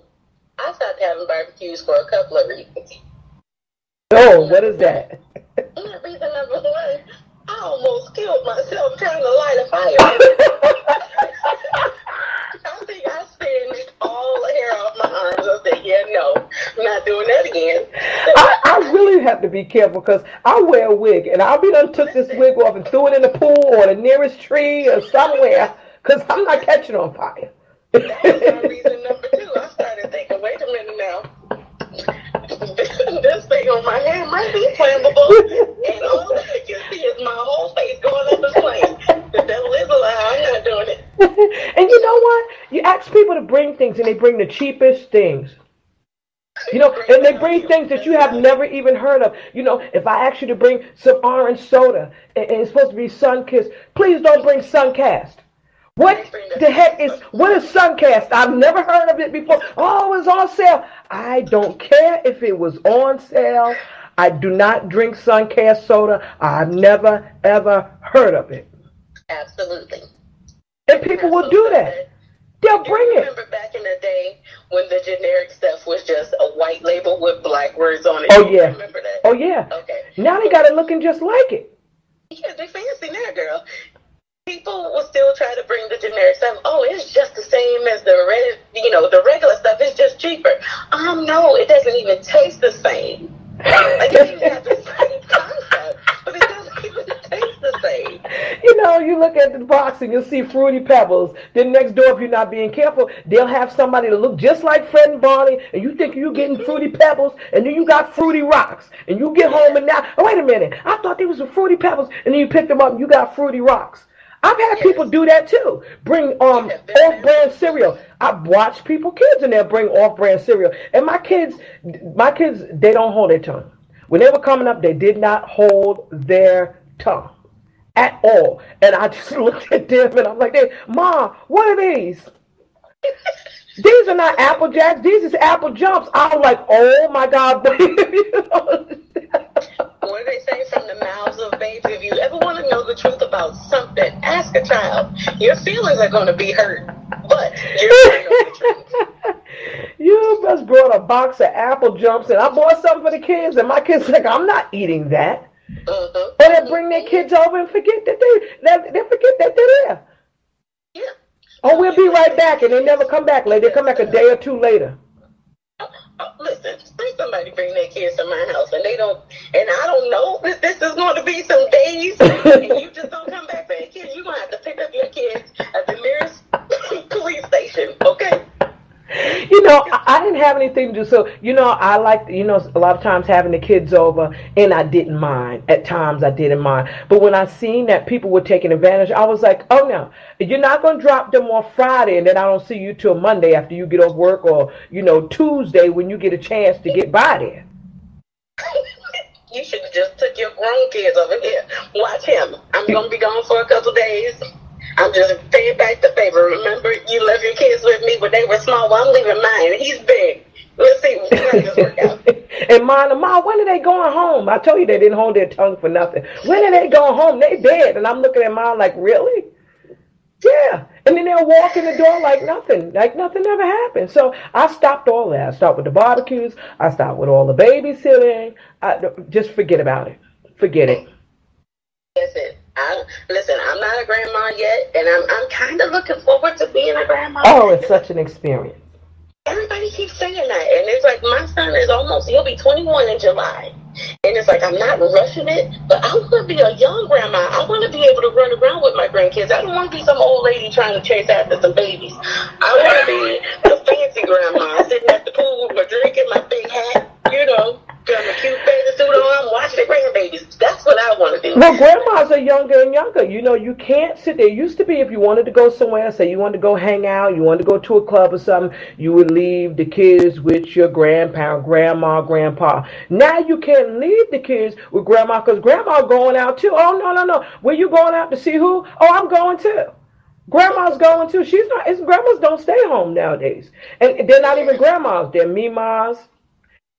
I stopped having barbecues for a couple of reasons. Oh, what is that? Reason number one, I almost killed myself trying to light a fire. I think I singed all the hair off my arms. I said, yeah, no, I'm not doing that again. I really have to be careful because I wear a wig, and I'll be done took this wig off and threw it in the pool or the nearest tree or somewhere because I'm not catching on fire. That was my reason number two. I started thinking, wait a minute now. This thing on my hair might be flammable, and all that I can see is my whole face going up in flames. The devil is a lie. I'm not doing it. And you know what? You ask people to bring things, and they bring the cheapest things. And they bring things that you have never even heard of. If I ask you to bring some orange soda, and it's supposed to be Sunkist, please don't bring Suncast. What the heck what is Suncast? I've never heard of it before. Oh, it was on sale. I don't care if it was on sale. I do not drink Suncast soda. I've never, ever heard of it. Absolutely. And people will do that. They'll bring it. Remember back in the day when the generic stuff was just a white label with black words on it? Oh, yeah. Remember that? Oh, yeah. Okay. Now they got it looking just like it. Yeah, they fancy now, girl. people will still try to bring the generic stuff. Oh, it's just the same as the regular stuff. It's just cheaper. No, it doesn't even taste the same. Like, it even has the same concept, but it doesn't even taste the same. You look at the box and you'll see Fruity Pebbles. Then next door, if you're not being careful, they'll have somebody that look just like Fred and Barney, and you think you're getting Fruity Pebbles, and then you got Fruity Rocks, and you get home and now, oh, wait a minute, I thought they was the Fruity Pebbles, and then you pick them up and you got Fruity Rocks. I've had people do that too. Bring off-brand cereal. I've watched kids in there bring off-brand cereal. And my kids, they don't hold their tongue. When they were coming up, they did not hold their tongue at all. And I just looked at them and I'm like, Mom, what are these? These are not Apple Jacks. These is Apple Jumps. I was like, oh my God. What do they say, from the mouths of babes? If you ever want to know the truth about something, ask a child. Your feelings are going to be hurt, but you're going to know the truth. You just brought a box of Apple Jumps, and I bought something for the kids, and my kids like, I'm not eating that. Or they bring their kids over and forget that they forget that they're there. Yeah. Oh, we'll be right back, and they never come back. Like, they come back a day or two later. Listen, somebody bring their kids to my house, and I don't know if this is going to be some days, and you just don't come back for your kids. You're going to have to pick up your kids at the nearest police station, okay? I didn't have anything to do. So, I like, a lot of times having the kids over, and I didn't mind. At times I didn't mind. But when I seen that people were taking advantage, I was like, oh no, you're not going to drop them on Friday, and then I don't see you till Monday after you get off work, or, Tuesday when you get a chance to get by there. You should have just took your grown kids over here. Watch him. I'm going to be gone for a couple days. I'm just paying back the favor. Remember, you left your kids with me when they were small. Well, I'm leaving mine. He's big. Let's see how this work out. And Mom, when are they going home? I told you they didn't hold their tongue for nothing. When are they going home? They dead. And I'm looking at Mom like, really? Yeah. And then they'll walk in the door like nothing ever happened. So I stopped all that. I stopped with the barbecues. I stopped with all the babysitting. Just forget about it. Forget it. Listen, I'm not a grandma yet, and I'm kind of looking forward to being a grandma. Oh, it's such an experience. Everybody keeps saying that, and it's like my son he'll be 21 in July, and it's like I'm not rushing it, but I want to be a young grandma. I want to be able to run around with my grandkids. I don't want to be some old lady trying to chase after some babies. I want to be the fancy grandma sitting at the pool with my drink and my big hat, got my cute baby suit on, watching the grandbabies. That's what I want to do. Well, grandmas are younger and younger. You can't sit there. It used to be if you wanted to go somewhere, say you wanted to go hang out, you wanted to go to a club or something, you would leave the kids with your grandparent, grandma, grandpa. Now you can't leave the kids with grandma because grandma going out too. Oh, no. Where you going out to see who? Oh, I'm going too. Grandma's going too. Grandmas don't stay home nowadays. And they're not even grandmas. They're mimas,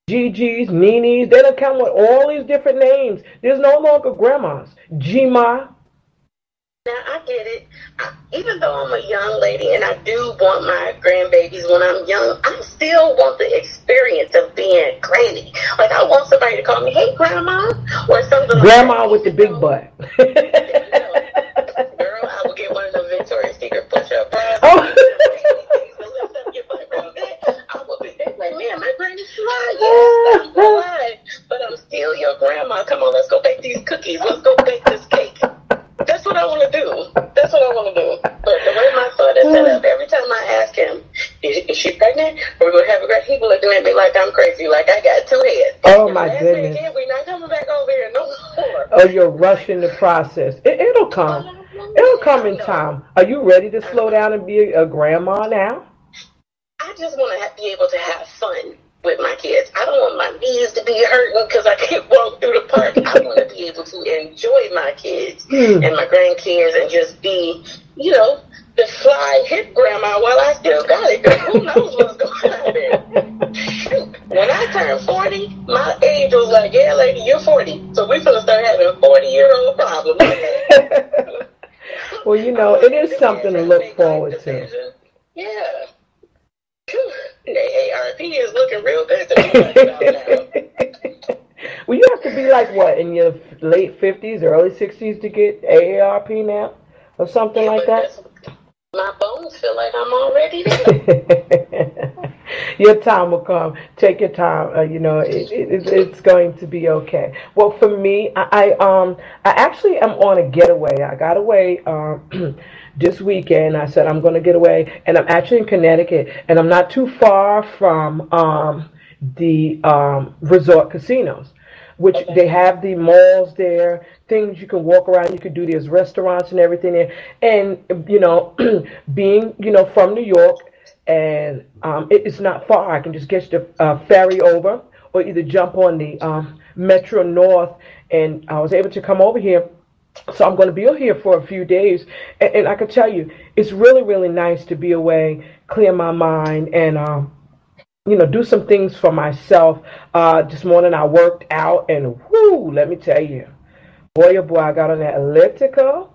Gigi's, Nini's. They don't come with all these different names. There's no longer grandmas. Gma. Now, I get it. Even though I'm a young lady and I do want my grandbabies when I'm young, I still want the experience of being granny. Like, I want somebody to call me, hey, grandma, or something grandma like that. With the big butt. Girl, I will get one of those Victoria's Secret push-up bras. Oh. Man, my granny's fly. Yes, I'm fly. But I'm still your grandma. Come on, let's go bake these cookies. Let's go bake this cake. That's what I want to do. But the way my son is set up, every time I ask him, is she pregnant? Or we're going to have a great, he be looking at me like I'm crazy, like I got two heads. Oh, my goodness. We're not coming back over here no more. Oh, you're rushing the process. It'll come. It'll come in time. Are you ready to slow down and be a grandma now? I just want to be able to have fun with my kids. I don't want my knees to be hurting because I can't walk through the park. I want to be able to enjoy my kids and my grandkids and just be, the fly hip grandma while I still got it. Because who knows what's going to happen? Shoot. When I turned 40, my age was like, yeah, lady, you're 40. So we're going to start having a 40-year-old problem. Well, it is something to look forward to. Yeah. The AARP is looking real good to me right now. Well, you have to be like, what, in your late 50s, early 60s to get AARP now? or something Yeah, like but that. my bones feel like I'm already there. Your time will come. Take your time. It's going to be okay. Well, for me, I actually am on a getaway. I got away this weekend. I said I'm going to get away, and I'm actually in Connecticut, and I'm not too far from the resort casinos, which Okay. they have the malls there, things you can walk around, you can do, there's restaurants and everything there. And being from New York, and it's not far. I can just get the ferry over, or either jump on the Metro North, and I was able to come over here. So I'm going to be here for a few days, and I can tell you, it's really, really nice to be away, clear my mind, and do some things for myself. This morning I worked out, and whoo, let me tell you, boy, oh boy, I got on that elliptical,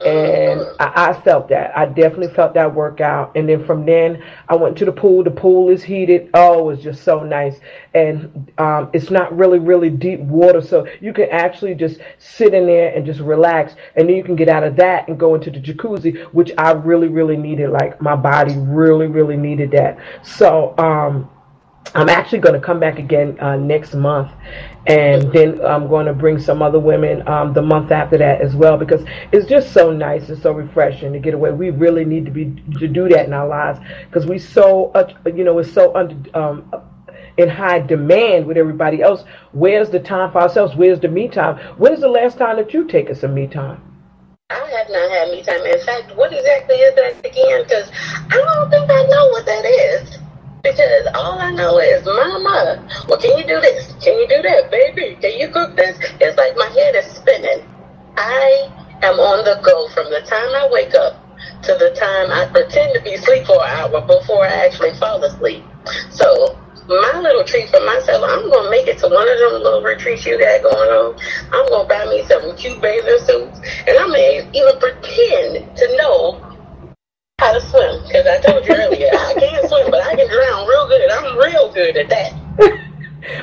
and I felt that. I definitely felt that workout. And then from then, I went to the pool. The pool is heated. Oh, it was just so nice. And it's not really, really deep water, so you can actually just sit in there and just relax. And then you can get out of that and go into the jacuzzi, which I really, really needed. Like, my body really, really needed that. So I'm actually going to come back again next month, and then I'm going to bring some other women the month after that as well, because it's just so nice and so refreshing to get away. We really need to do that in our lives, because we so it's so under in high demand with everybody else. Where's the time for ourselves? Where's the me time? When's the last time that you take some me time? I have not had me time. In fact, what exactly is that again? Because I don't think I know what that is. Because all I know is, Mama, well, can you do this? Can you do that? Baby, can you cook this? It's like my head is spinning. I am on the go from the time I wake up to the time I pretend to be asleep for an hour before I actually fall asleep. So my little treat for myself, I'm going to make it to one of them little retreats you got going on. I'm going to buy me some cute bathing suits, and I may even pretend to know how to swim, because I told you earlier, I can't swim, but I can drown real good. I'm real good at that.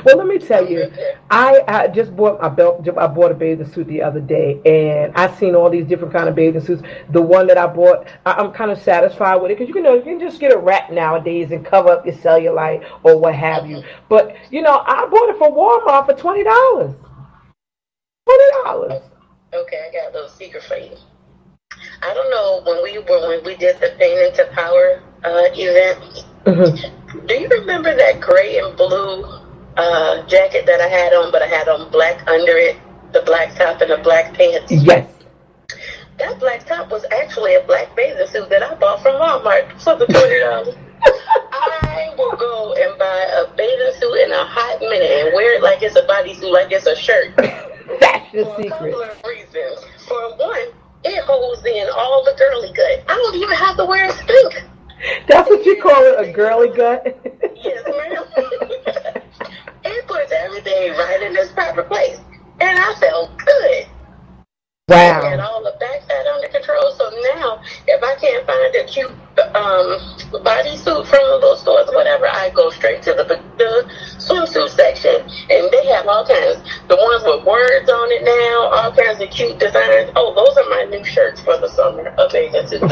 Well, let me tell you, I just bought I bought a bathing suit the other day, and I seen all these different kind of bathing suits. The one that I bought, I'm kind of satisfied with it, because you can just get a wrap nowadays and cover up your cellulite or what have you. But I bought it from Walmart for $20. $20. Okay, I got a little secret for you. I don't know, when we did the Pain into Power event. Mm-hmm. Do you remember that gray and blue jacket that I had on, but I had on black under it, the black top and the black pants? Yes. That black top was actually a black bathing suit that I bought from Walmart for the $20. I will go and buy a bathing suit in a hot minute and wear it like it's a bodysuit, like it's a shirt. That's the secret. For a couple of reasons. For one, it holds in all the girly gut. I don't even have to wear a stink. That's what you call it, a girly gut? Yes, ma'am. It puts everything right in its proper place. And I felt good. Wow. I had all the back fat under control. So now, if I can't find a cute bodysuit from the little stores or whatever, I go straight to the swimsuit section. And they have all kinds. The ones with words on it now, all kinds of cute designs. Oh, those are my new shirts for the summer, a bathing suit.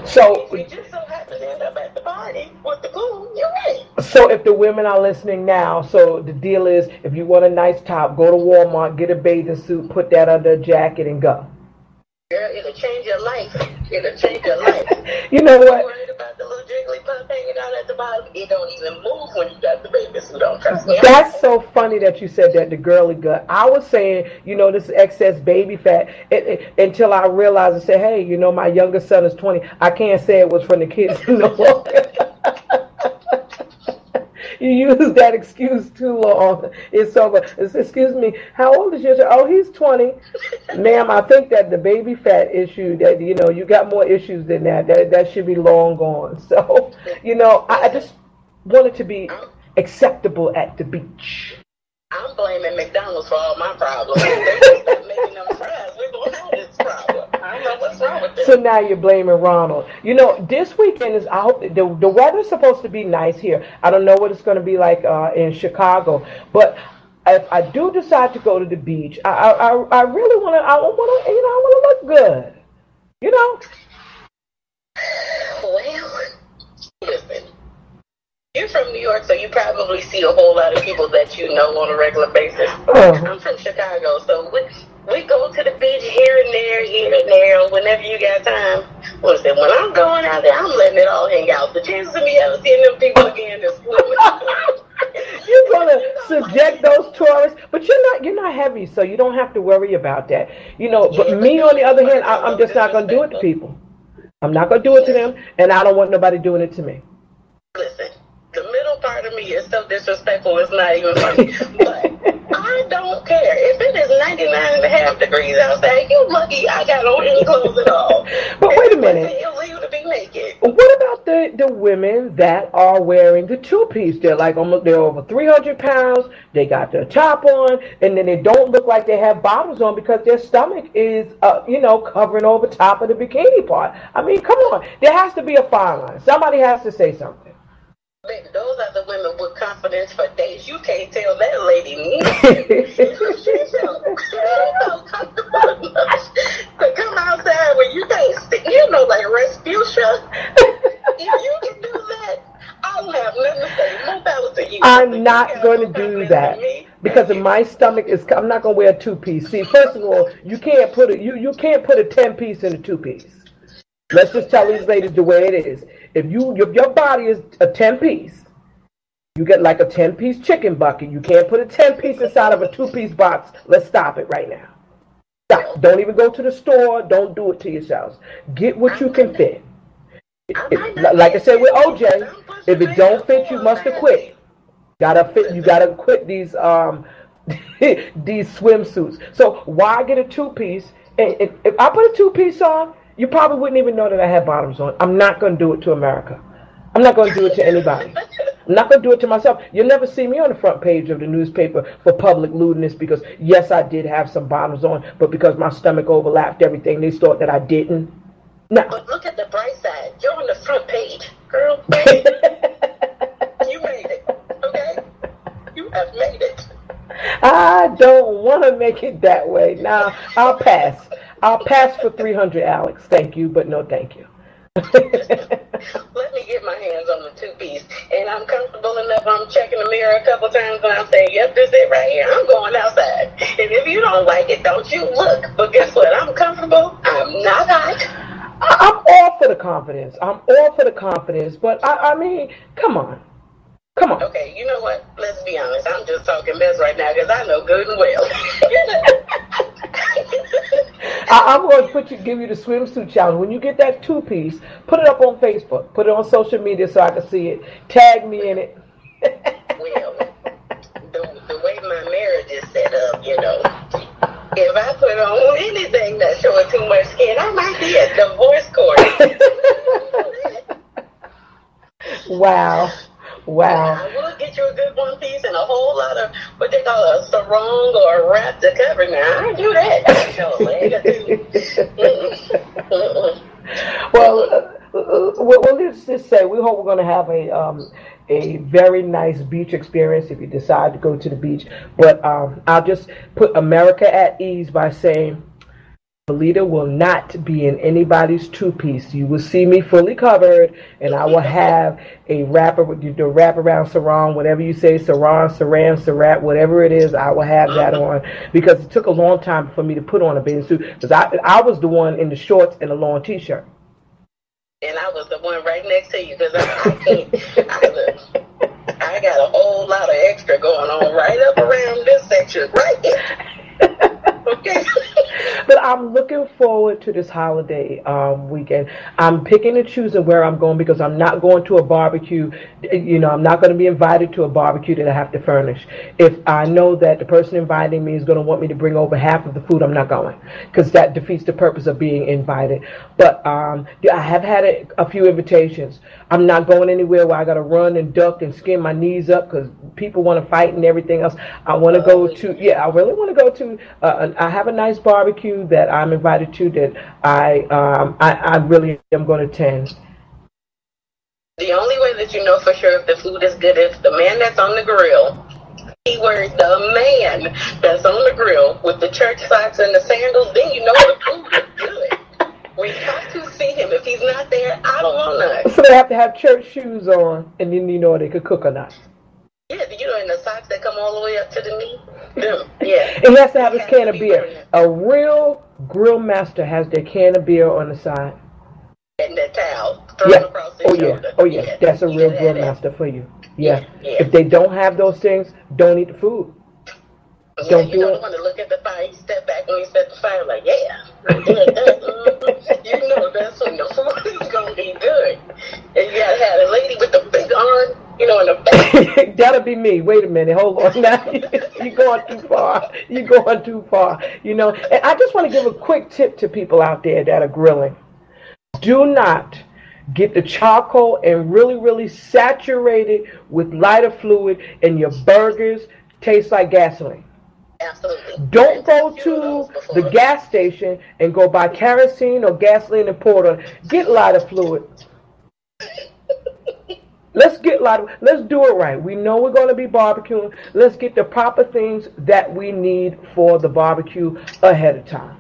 So, if you just so happen to end up at the party with the pool, you're right. So if the women are listening now, so the deal is, if you want a nice top, go to Walmart, get a bathing suit, put that under a jacket, and go. Girl, it'll change your life. It'll change your life. You know what? You're worried about the little jiggly puff hanging out at the bottom. It don't even move when you got the bathing suit on. Trust me. That's so funny that you said that, the girly gut. I was saying, this is excess baby fat, until I realized and said, hey, my youngest son is 20. I can't say it was from the kids no longer. You use that excuse too long. It's over. Excuse me, how old is your child? Oh, he's 20. Ma'am, I think that the baby fat issue, that you got more issues than that. That should be long gone. So, I just wanted to be acceptable at the beach. I'm blaming McDonald's for all my problems. They stop making them fries. We're going to have this problem. I don't know what's wrong with them. So now you're blaming Ronald. This weekend I hope the weather's supposed to be nice here. I don't know what it's going to be like in Chicago, but if I do decide to go to the beach, I really want to. I want to look good. You know? Well, listen. You're from New York, so you probably see a whole lot of people that you know on a regular basis. I'm from Chicago, so we go to the beach here and there, whenever you got time. Listen, when I'm going out there, I'm letting it all hang out. The chances of me ever seeing them people again is slim. You're gonna subject those tourists, but you're not heavy, so you don't have to worry about that. You know, but me on the other hand, I'm just not gonna do it to people. I'm not gonna do it to them, and I don't want nobody doing it to me. Listen, the middle part of me is so disrespectful, it's not even funny. But I don't care. If it is 99.5 degrees outside, you lucky I got on any clothes at all. But wait a minute. It's illegal to be naked. What about the women that are wearing the two-piece? They're like they're over 300 pounds. They got their top on, and then they don't look like they have bottoms on because their stomach is, covering over top of the bikini part. I mean, come on. There has to be a fine line. Somebody has to say something. Baby, those are the women with confidence for days. You can't tell that lady nothing. She's so comfortable enough to come outside where you can't stick, like Respucia. If you can do that, I don't have nothing to say. No power to you. I'm not going to do that because of my stomach is. I'm not going to wear a two-piece. See, first of all, you can't put a 10-piece in a two-piece. Let's just tell these ladies the way it is. If your body is a 10-piece, you get like a 10-piece chicken bucket. You can't put a 10-piece inside of a 2-piece box. Let's stop it right now. Stop. Don't even go to the store. Don't do it to yourselves. Get what you can fit. Like I said with OJ, if it don't fit, you must have quit. You gotta quit these these swimsuits. So why get a 2-piece? And if I put a 2-piece on, you probably wouldn't even know that I had bottoms on. I'm not going to do it to America. I'm not going to do it to anybody. I'm not going to do it to myself. You'll never see me on the front page of the newspaper for public lewdness because, yes, I did have some bottoms on, but because my stomach overlapped everything, they thought that I didn't. No. But look at the bright side. You're on the front page, girl. You made it, okay? You have made it. I don't want to make it that way. Now, I'll pass. I'll pass for 300, Alex. Thank you, but no thank you. Let me get my hands on the 2-piece. And I'm comfortable enough. I'm checking the mirror a couple times and I'm saying, yep, this is it right here. I'm going outside. And if you don't like it, don't you look. But guess what? I'm comfortable. I'm not hot. I'm all for the confidence. But I mean, come on. Come on. Okay, you know what? Let's be honest. I'm just talking mess right now because I know good and well. I'm going to give you the swimsuit challenge. When you get that 2-piece, put it up on Facebook. Put it on social media so I can see it. Tag me in it. Well, the way my marriage is set up, if I put on anything that's showing too much skin, I might be at divorce court. Wow. I will get you a good 1-piece and a whole lot of what they call a sarong or a wrap to cover. Now I do that. I show a leg or two. Well, let's just say we hope we're going to have a very nice beach experience if you decide to go to the beach. But I'll just put America at ease by saying Belita will not be in anybody's 2-piece. You will see me fully covered, and I will have a wraparound sarong, whatever you say, sarong, saran, sarat, whatever it is, I will have that on, because it took a long time for me to put on a bathing suit, because I was the one in the shorts and the long T-shirt. And I was the one right next to you, because I got a whole lot of extra going on right up around this section, right here. Okay. But I'm looking forward to this holiday weekend. I'm picking and choosing where I'm going because I'm not going to a barbecue. I'm not going to be invited to a barbecue that I have to furnish. If I know that the person inviting me is going to want me to bring over half of the food, I'm not going because that defeats the purpose of being invited. But I have had a few invitations. I'm not going anywhere where I got to run and duck and skin my knees up because people want to fight and everything else. I want to go to, I really want to go to, I have a nice barbecue that I'm invited to that I really am going to attend. The only way that you know for sure if the food is good is the man that's on the grill. Keyword, the man that's on the grill with the church socks and the sandals, then you know the food is good. We have to see him. If he's not there, I don't want none. So they have to have church shoes on, and then you know they could cook or not. Yeah, and the socks that come all the way up to the knee. Yeah. And he has to have his can of beer. A real grill master has their can of beer on the side. And that towel thrown across his shoulder. Oh yeah. That's a real grill master for you. Yeah. If they don't have those things, don't eat the food. Don't do it. Want to look at the fire. You step back when you set the fire, like, you know that's when the food is gonna be good. And you gotta have a lady with the big arm, in the back. That'll be me. Wait a minute. Hold on. Now you're going too far. You're going too far. And I just want to give a quick tip to people out there that are grilling. Do not get the charcoal and really, really saturate it with lighter fluid, and your burgers taste like gasoline. Absolutely. Don't go to the gas station and go buy kerosene or gasoline and pour it on. Get lighter fluid. Let's get lighter. Let's do it right. We know we're going to be barbecuing. Let's get the proper things that we need for the barbecue ahead of time.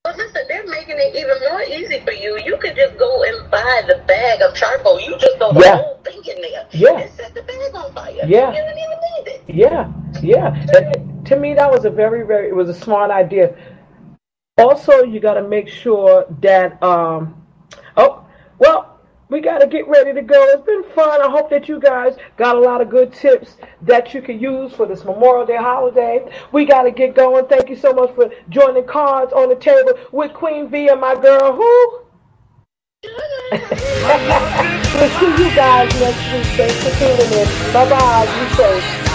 Well, listen, they're making it even more easy for you. You can just go and buy the bag of charcoal. You just throw the whole thing in there and set the bag on fire. Yeah. You don't even need it. Yeah. And to me, that was it was a smart idea. Also, you got to make sure that, we got to get ready to go. It's been fun. I hope that you guys got a lot of good tips that you can use for this Memorial Day holiday. We got to get going. Thank you so much for joining Cards on the Table with Queen V and my girl, who? We'll see you guys next week. Thanks for tuning in. Bye-bye. Be safe.